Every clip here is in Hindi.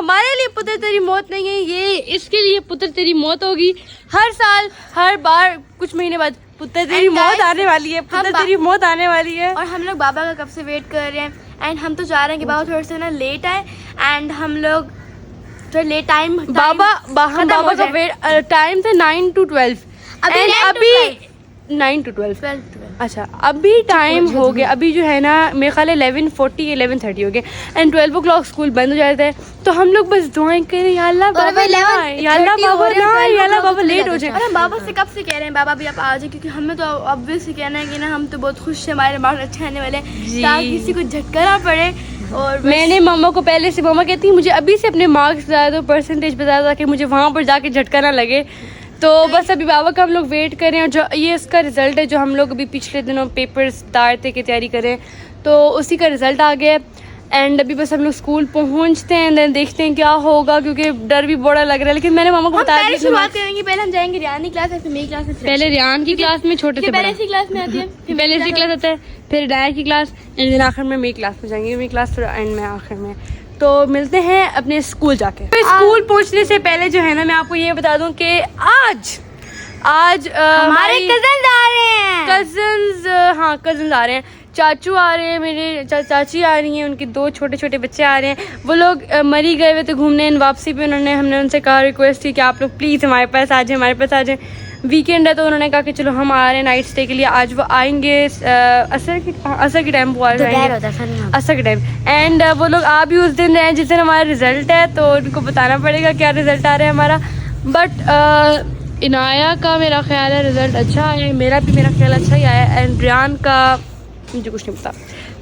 हमारे लिए पुत्र तेरी मौत नहीं है, ये इसके लिए पुत्र तेरी मौत होगी। हर साल हर बार कुछ महीने बाद पुत्र तेरी मौत आने वाली है, पुत्र तेरी मौत आने वाली है। और हम लोग बाबा का कब से वेट कर रहे हैं एंड हम तो चाह रहे हैं कि बाबा थोड़ा सा ना लेट आए एंड हम लोग थोड़ा लेट टाइम बाबा का वेट टाइम था 9 to 12 अभी 9 to 12। अच्छा अभी टाइम हो गया, अभी जो है ना मेरे ख्याल 11:40 11:30 हो गया एंड 12 o'clock स्कूल बंद हो जाता है। तो हम लोग बस दुआएं करें या अल्लाह बाबा लेट हो जाए। और हम बाबा से कब से कह रहे हैं बाबा भी आप आ जाए, क्योंकि हमें तो ऑब्वियसली कहना है कि ना हम तो बहुत खुश हैं, हमारे मार्क्स अच्छे आने वाले हैं ताकि किसी को झटका ना पड़े। और मैंने मामा को पहले से, मामा कहती मुझे अभी से अपने मार्क्स बता दो, परसेंटेज बता दो ताकि मुझे वहाँ पर जाके झटका ना लगे। तो बस अभी बाबा का हम लोग वेट कर रहे हैं। जो ये इसका रिज़ल्ट है जो हम लोग अभी पिछले दिनों पेपर्स दार थे की तैयारी करें, तो उसी का रिज़ल्ट आ गया एंड अभी बस हम लोग स्कूल पहुंचते हैं देन देखते हैं क्या होगा, क्योंकि डर भी बड़ा लग रहा है। लेकिन मैंने मामा को बता दिया शुरुआत करेंगे, पहले हम जाएंगे रियान की क्लास है, फिर मेरी क्लास है, पहले रियान की क्लास में छोटे से पहले इसी क्लास में आती है, फिर पहले इसी क्लास आता है, फिर डायर की क्लास एंड दिन आखिर में मेरी क्लास में जाएंगे, मेरी क्लास फिर एंड में आखिर में। तो मिलते हैं अपने स्कूल जाके। तो स्कूल पहुंचने से पहले जो है ना मैं आपको ये बता दूं कि आज हमारे कजन आ रहे हैं, कजन आ रहे हैं, चाचू आ रहे हैं, मेरे चाची आ रही हैं, उनके 2 छोटे छोटे बच्चे आ रहे हैं। वो लोग मरी गए हुए थे घूमने, वापसी पे हमने उनसे कहा, रिक्वेस्ट की कि आप लोग प्लीज़ हमारे पास आ जाए, वीकेंड है। तो उन्होंने कहा कि चलो हम आ रहे हैं नाइट स्टे के लिए। आज वो आएंगे असर के टाइम, वो आ जाएंगे असर के टाइम एंड वो लोग आ भी उस दिन रहे हैं जिस दिन हमारा रिजल्ट है, तो उनको बताना पड़ेगा क्या रिजल्ट आ रहा है हमारा। बट इनाया का मेरा ख्याल है रिजल्ट अच्छा है, मेरा ख्याल अच्छा ही आया एंड रियान का मुझे कुछ नहीं पता।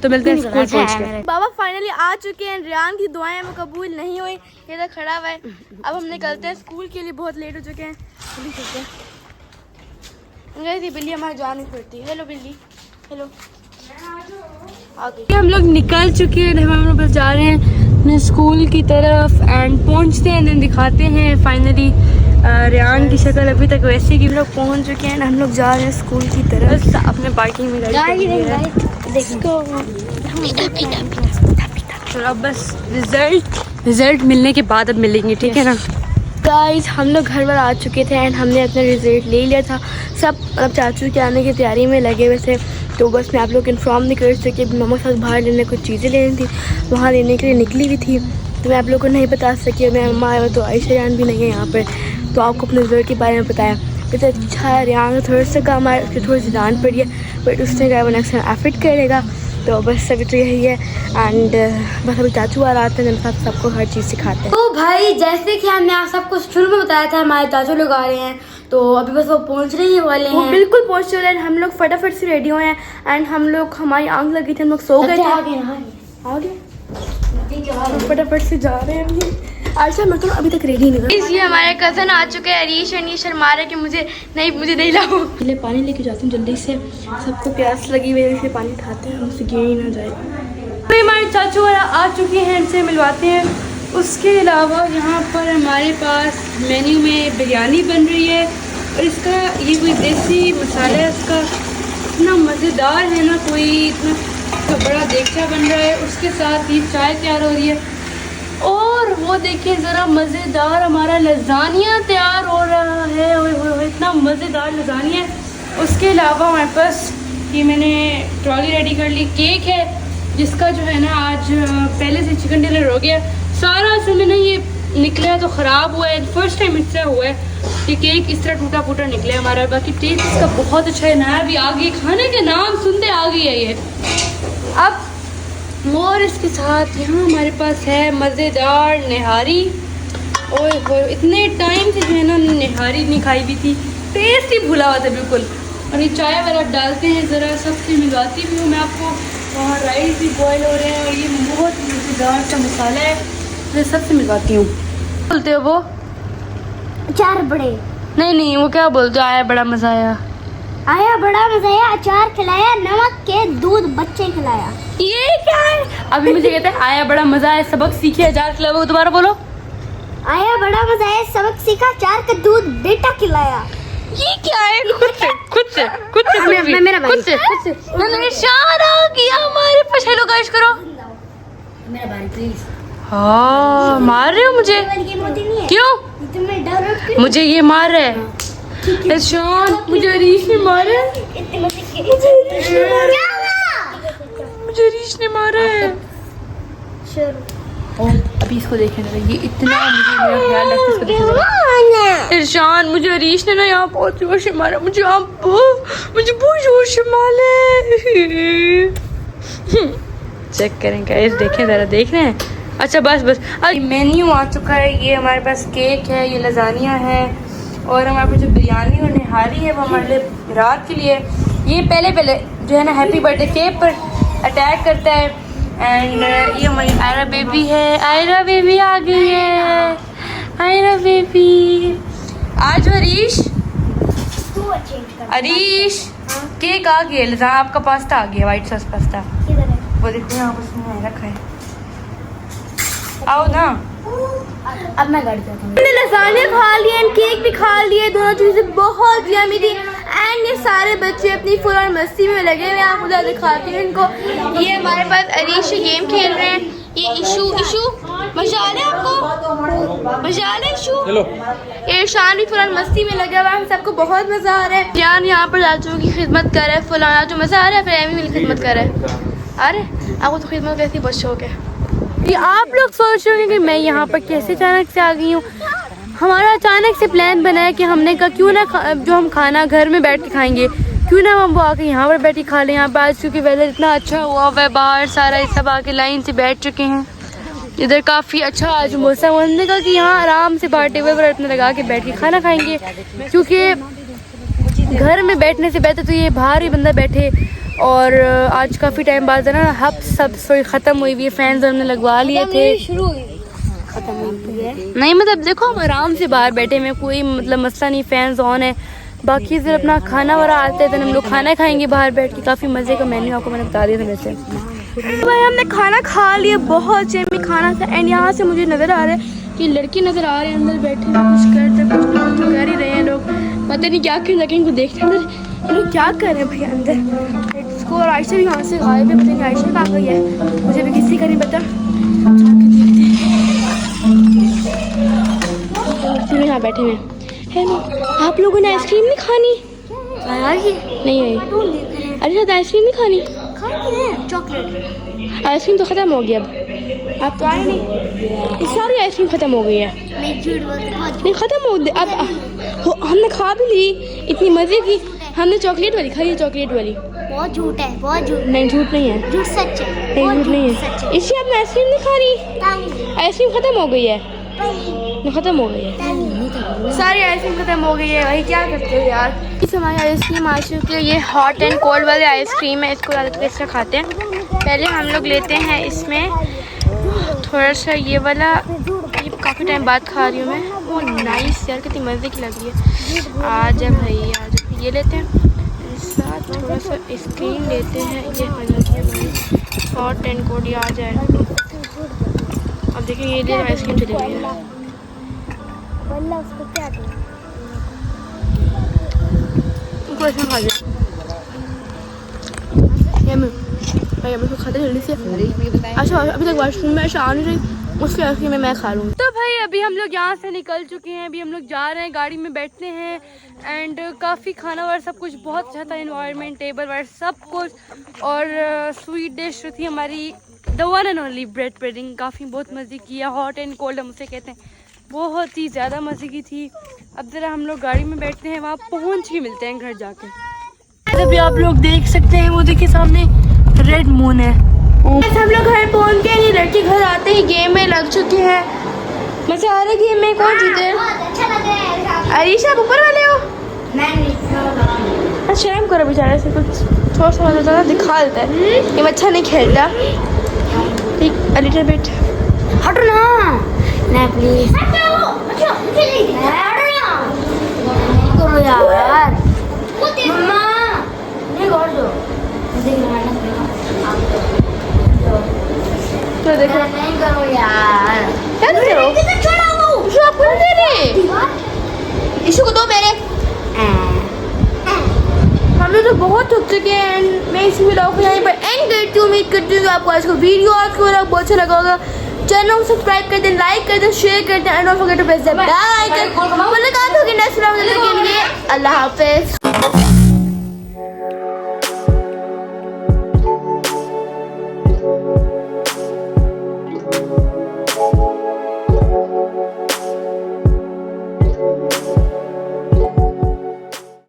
तो मिलते हैं स्कूल पहुंच के। बाबा फाइनली आ चुके हैं, रियान की दुआएं वो कबूल नहीं हुई, ये तो खड़ा हुआ है। अब हम निकलते हैं स्कूल के लिए, बहुत लेट हो चुके हैं। बिल्ली हमारी जान नहीं पड़ती। हेलो बिल्ली, हेलो हम लोग निकल चुके हैं, हम लोग बस जा रहे हैं अपने स्कूल की तरफ एंड पहुंचते हैं देन दिखाते हैं फाइनली रियान की शक्ल अभी तक वैसे ही। हम लोग पहुंच चुके हैं, हम लोग जा रहे हैं स्कूल की तरफ, अपने पार्किंग में तो अब बस रिजल्ट मिलने के बाद अब मिलेंगे, ठीक है ना गाइस। हम लोग घर पर आ चुके थे एंड हमने अपना रिजल्ट ले लिया था। सब मतलब चाचू के आने की तैयारी में लगे हुए थे, तो बस मैं आप लोग इन्फॉर्म नहीं कर सकी। मामा के साथ बाहर लेने कुछ चीज़ें लेनी थी, वहाँ लेने के लिए निकली हुई थी, तो मैं आप लोग को नहीं बता सकी। मैं मम्मा आया तो आयशा रियान भी नहीं है यहाँ पर, तो आपको अपने रिजल्ट के बारे में बताया। तो अच्छा है, रियान थोड़ा सा काम आया, उसकी थोड़ी सी डांट पड़ी है, बट उसने कहा वो नेक्स्ट टाइम एफर्ट करेगा। तो बस अभी तो यही है एंड बस अभी चाचू आ रहा है, मेरे साथ सबको हर चीज़ सिखाते हैं। तो भाई जैसे कि हमने आप सबको शुरू में बताया था, हमारे चाचू लोग आ रहे हैं, तो अभी बस वो पहुंचने ही वाले हैं। वो बिल्कुल पहुंच रहे हैं, हम लोग फटाफट से रेडी हुए हैं एंड हम लोग, हमारी आंख लगी थी, हम लोग सो गए थे। आगे फटाफट से जा रहे हैं। अच्छा मैं तो अभी तक रेडी नहीं। इसलिए हमारे कजन आ चुके हैं, अरीश और नीशर मारे कि मुझे नहीं लाओ, पहले पानी लेके जाती हूँ जल्दी से, सबको प्यास लगी हुई है, इसलिए पानी उठाते हैं, हमसे गिर ही ना जाए। तो हमारे चाचू आ चुके हैं, इनसे मिलवाते हैं। उसके अलावा यहाँ पर हमारे पास मेन्यू में बिरयानी बन रही है और इसका ये कोई देसी मसाला है, इसका इतना मज़ेदार है ना, कोई इतना बड़ा देगचा बन रहा है, उसके साथ ये चाय तैयार हो रही है और वो देखिए ज़रा मज़ेदार हमारा लजानिया तैयार हो रहा है। ओए इतना मज़ेदार लजानिया है। उसके अलावा हमारे पास ये मैंने ट्रॉली रेडी कर ली, केक है जिसका जो है ना आज पहले से चिकन डिनर हो गया सारा, असल में ना ये निकला तो ख़राब हुआ है, फर्स्ट टाइम इससे हुआ है कि केक इस तरह टूटा फूटा निकला हमारा। बाकी टेस्ट इसका बहुत अच्छा है, नया भी आ गई, खाने के नाम सुनते आ गई है ये। अब और इसके साथ यहाँ हमारे पास है मज़ेदार निहारी। ओए इतने टाइम से जो है ना निहारी नहीं खाई भी थी, टेस्ट ही भूला हुआ था बिल्कुल। और ये चाय वगैरह डालते हैं, ज़रा सबसे मिलवाती भी हूँ मैं आपको। वहाँ राइस भी बॉयल हो रहे हैं और ये बहुत मज़ेदार सा मसाला है, मैं सबसे मिलवाती हूँ। बोलते हो वो अचार बड़े नहीं वो क्या बोलते हो, आया बड़ा मज़ा आया बड़ा मज़ा आया, अचार खिलाया, नमक के दूध बच्चे खिलाया। ये क्या है? अभी मुझे कहते हैं आया बड़ा मज़ा आया, सबक सीखे, अचार खिलाया। वो दोबारा बोलो। आया बड़ा मज़ा आया, सबक सीखा, अचार का दूध बेटा खिलाया। ये क्या है? खुद से मैंने इशारा किया हमारे पास। हेलो गाइस करो, मेरा भाई प्लीज। हाँ मार रहे हो मुझे क्यों? मुझे ये मार रहा है इरशान, मुझे अरीश ने मारा है, मुझे अरीश ने मारा है। अभी इसको देखें जरा, ये इतना मुझे मेरा ख्याल रखते इसको देखें जरा। इरशान मुझे अरीश ने ना यहाँ बहुत जोर से मारा, मुझे बहुत जोर से मारे। चेक करें गाइस, देखें जरा, देख रहे हैं? अच्छा बस मेन्यू आ चुका है। ये हमारे पास केक है, ये लजानिया है, और हमारे पास जो बिरयानी और निहारी है वो हमारे लिए रात के लिए। ये पहले जो है ना हैप्पी बर्थडे केक पर अटैक करता है। एंड ये हमारी आयरा बेबी है, आयरा बेबी आ गई है, आयरा बेबी। आज अरीश केक आ गया, लजा आपका पास्ता आ गया, वाइट सॉस पास्ता। वो देखो यहाँ पर उसने रखा है, आओ ना। अब मैं घर जाता हूँ। मैंने लसाने खा लिए एंड केक भी खा लिए, दोनों चीज़ें बहुत यम्मी थी। एंड ये सारे बच्चे अपनी फुल और मस्ती में लगे हुए हैं, आप उधर दिखाती हूँ इनको। ये हमारे पास अरीश गेम खेल रहे हैं, ये इशू मजा आ रहा है आपको? मजा आ रहा है इशू? ये इरशान भी फुल और मस्ती में लगा हुआ है, हम सबको बहुत मजा आ रहा है। जान यहाँ पर चाचू की खिदमत कर रहा है, फुल जो मजा आ रहा है, फिर एमी मेरी खिदमत कर रहा है। अरे आपको तो खिदमत कैसी बहुत शौक है। ये आप लोग सोच रहे होंगे कि मैं यहाँ पर कैसे अचानक से आ गई हूँ। हमारा अचानक से प्लान बना है कि हमने कहा क्यों ना जो हम खाना घर में बैठ के खाएंगे, क्यों ना हम वो आके यहाँ पर बैठ के खा लें। यहाँ पर आज क्योंकि वेदर इतना अच्छा हुआ है, बाहर सारा ये सब आके लाइन से बैठ चुके हैं। इधर काफ़ी अच्छा आज मौसम, हमने कहा कि यहाँ आराम से बाहर टेबल पर अपने लगा के बैठ के खाना खाएंगे, क्योंकि घर में बैठने से बेहतर तो ये बाहर ही बंदा बैठे। और आज काफ़ी टाइम बाद है ना हब सब सोई ख़त्म हुई हुई है, फैंस हमने लगवा लिए थे, शुरू ख़त्म हुई है नहीं, मतलब देखो हम आराम से बाहर बैठे में, कोई मतलब मसला नहीं, फैंस ऑन है। बाकी फिर अपना खाना वारा आते हैं तो हम लोग खाना खाएंगे बाहर बैठ के। काफ़ी मज़े का मेन्यू आपको मैंने बता दिया था वैसे। तो भाई हमने खाना खा लिया, बहुत जेमी खाना था। एंड यहाँ से मुझे नज़र आ रहा है कि लड़के नज़र आ रहे हैं अंदर बैठे हुए, कुछ करते कुछ कर ही रहे हैं लोग, पता नहीं क्या कर लगे इनको देखते हैं ये लोग क्या कर रहे हैं भाई अंदर। इसको और आयशा भी यहाँ से गायब है, पता नहीं आयशा कहाँ गई है, मुझे भी किसी का नहीं पता। जाके देखते हैं, यहाँ बैठे हुए हैं। आप लोगों ने आइसक्रीम नहीं खानी? नहीं आई। अरे शायद आइसक्रीम नहीं खानी, चॉकलेट आइसक्रीम तो ख़त्म हो गई, अब आप तो आए नहीं, इस सारी आइसक्रीम ख़त्म हो गई है। नहीं ख़त्म हो गई, अब हमने खा भी ली, इतनी मज़े की। हमने चॉकलेट वाली खाई है, चॉकलेट वाली। बहुत झूठ है, बहुत झूठ। नहीं झूठ नहीं है, झूठ सच है, नहीं झूठ नहीं है। इससे आपने आइसक्रीम नहीं खा रही, आइसक्रीम ख़त्म हो गई है, ख़त्म हो गई है, सारी आइसक्रीम ख़त्म हो गई है। भाई क्या करते हो यार। इस हमारी आइसक्रीम आ चुकी है, ये हॉट एंड कोल्ड वाले आइसक्रीम है, इसको ज़्यादातर इससे खाते हैं। पहले हम लोग लेते हैं इसमें थोड़ा सा ये वाला, ये काफ़ी टाइम बाद खा रही हूँ मैं। वो नाइस यार, कितनी मज़े की लग रही है। आज भाई आज ये लेते हैं, साथ थोड़ा सा आइसक्रीम लेते हैं। ये हॉट एंड कोल्ड ये आ जाए। अब देखिए ये लिए आइसक्रीम चली गई है। खा जाए भाई, हम इसको खाते जल्दी से। अच्छा अभी तक वॉशरूम में ऐसा आ नहीं रही, उसके आइसक्रीम में मैं खा लूँगी। तो भाई अभी हम लोग यहाँ से निकल चुके हैं, अभी हम लोग जा रहे हैं, गाड़ी में बैठते हैं। एंड काफ़ी खाना वार सब कुछ बहुत अच्छा था, इन्वायरमेंट टेबल वार सब कुछ। और स्वीट डिश थी हमारी the one and only bread pudding, काफ़ी बहुत मज़े की है। हॉट एंड कोल्ड हम उसे कहते हैं, बहुत ही ज़्यादा मज़े की थी। अब ज़रा हम लोग गाड़ी में बैठते हैं, वहाँ पहुँच के मिलते हैं घर जाके। अभी आप लोग देख सकते हैं, वो देखिए सामने रेड मून है। हम लोग घर पहुँच गए, ये लड़के घर आते ही गेम में लग चुके हैं। मज़ा आ रहा है गेम में, कौन जीते? अरीश आप ऊपर वाले हो? अच्छा शर्म करो बेचारे से, कुछ थोड़ा सा ज़्यादा दिखा देता है, ये अच्छा नहीं खेलता। ठीक अ लिटिल बिट। हटो ना ना प्लीज, करो यार मम्मा, नहीं कर दो। तो देखो नहीं करो यार, क्या कर रहे हो? इशू आपको नहीं दे रहे, इशू को दो मेरे। हम लोग तो बहुत थक चुके हैं एंड मैं इस व्लॉग को यहीं पर एंड करती हूँ। उम्मीद करती हूँ कि आपको आज का वीडियो बहुत अच्छा लगा होगा। चैनल को सब्सक्राइब कर दें, लाइक कर दें, शेयर कर दें and don't forget to press the bell icon. मुलाकात होगी नेक्स्ट वीडियो में, अल्लाह हाफिज़।